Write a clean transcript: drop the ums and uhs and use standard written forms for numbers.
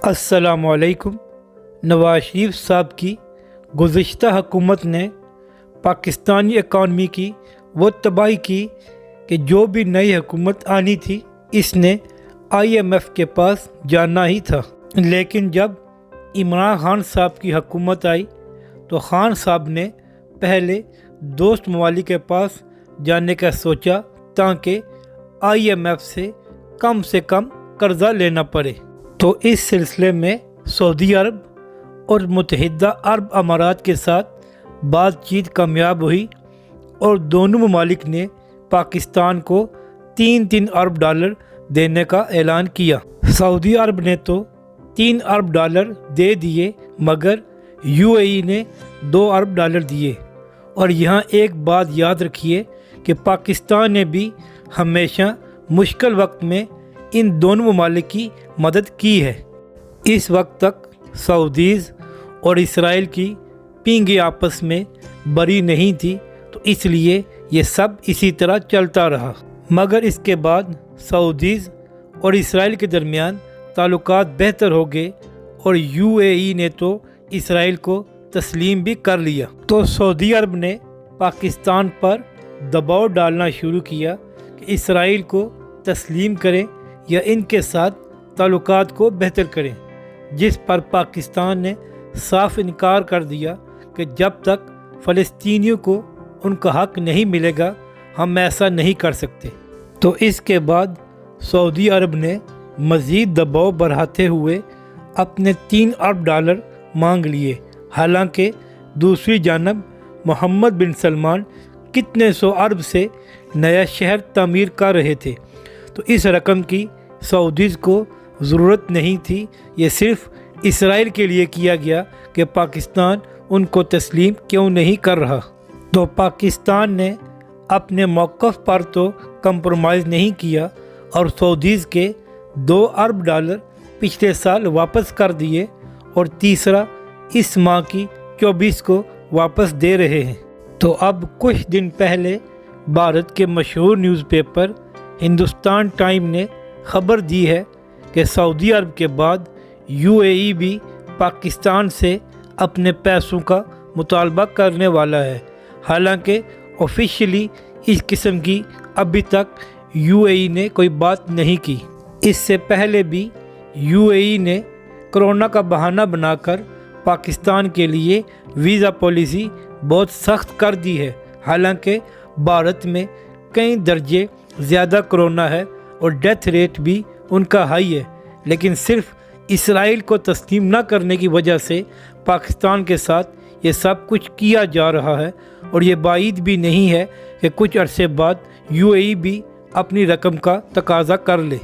السلام علیکم۔ نواز شریف صاحب کی گزشتہ حکومت نے پاکستانی اکانومی کی وہ تباہی کی کہ جو بھی نئی حکومت آنی تھی اس نے IMF کے پاس جانا ہی تھا، لیکن جب عمران خان صاحب کی حکومت آئی تو خان صاحب نے پہلے دوست ممالک کے پاس جانے کا سوچا تاکہ IMF سے کم قرضہ لینا پڑے۔ تو اس سلسلے میں سعودی عرب اور متحدہ عرب امارات کے ساتھ بات چیت کامیاب ہوئی اور دونوں ممالک نے پاکستان کو 3 ارب ڈالر دینے کا اعلان کیا۔ سعودی عرب نے تو 3 ارب ڈالر دے دیے مگر UAE نے 2 ارب ڈالر دیے۔ اور یہاں ایک بات یاد رکھیے کہ پاکستان نے بھی ہمیشہ مشکل وقت میں ان دونوں ممالک کی مدد کی ہے۔ اس وقت تک سعودیز اور اسرائیل کی پینگیں آپس میں بری نہیں تھی، تو اس لیے یہ سب اسی طرح چلتا رہا۔ مگر اس کے بعد سعودیز اور اسرائیل کے درمیان تعلقات بہتر ہو گئے اور UAE نے تو اسرائیل کو تسلیم بھی کر لیا۔ تو سعودی عرب نے پاکستان پر دباؤ ڈالنا شروع کیا کہ اسرائیل کو تسلیم کریں یا ان کے ساتھ تعلقات کو بہتر کریں، جس پر پاکستان نے صاف انکار کر دیا کہ جب تک فلسطینیوں کو ان کا حق نہیں ملے گا ہم ایسا نہیں کر سکتے۔ تو اس کے بعد سعودی عرب نے مزید دباؤ بڑھاتے ہوئے اپنے 3 ارب ڈالر مانگ لیے، حالانکہ دوسری جانب محمد بن سلمان کتنے سو ارب سے نیا شہر تعمیر کر رہے تھے، تو اس رقم کی سعودیز کو ضرورت نہیں تھی۔ یہ صرف اسرائیل کے لیے کیا گیا کہ پاکستان ان کو تسلیم کیوں نہیں کر رہا۔ تو پاکستان نے اپنے موقف پر تو کمپرومائز نہیں کیا اور سعودیز کے 2 ارب ڈالر پچھلے سال واپس کر دیے اور تیسرا اس ماہ کی 24 کو واپس دے رہے ہیں۔ تو اب کچھ دن پہلے بھارت کے مشہور نیوز پیپر ہندوستان ٹائم نے خبر دی ہے کہ سعودی عرب کے بعد UAE بھی پاکستان سے اپنے پیسوں کا مطالبہ کرنے والا ہے، حالانکہ آفیشیلی اس قسم کی ابھی تک UAE نے کوئی بات نہیں کی۔ اس سے پہلے بھی UAE نے کرونا کا بہانہ بنا کر پاکستان کے لیے ویزا پالیسی بہت سخت کر دی ہے، حالانکہ بھارت میں کئی درجے زیادہ کرونا ہے اور ڈیتھ ریٹ بھی ان کا ہائی ہے، لیکن صرف اسرائیل کو تسلیم نہ کرنے کی وجہ سے پاکستان کے ساتھ یہ سب کچھ کیا جا رہا ہے، اور یہ بعید بھی نہیں ہے کہ کچھ عرصے بعد UAE بھی اپنی رقم کا تقاضا کر لے۔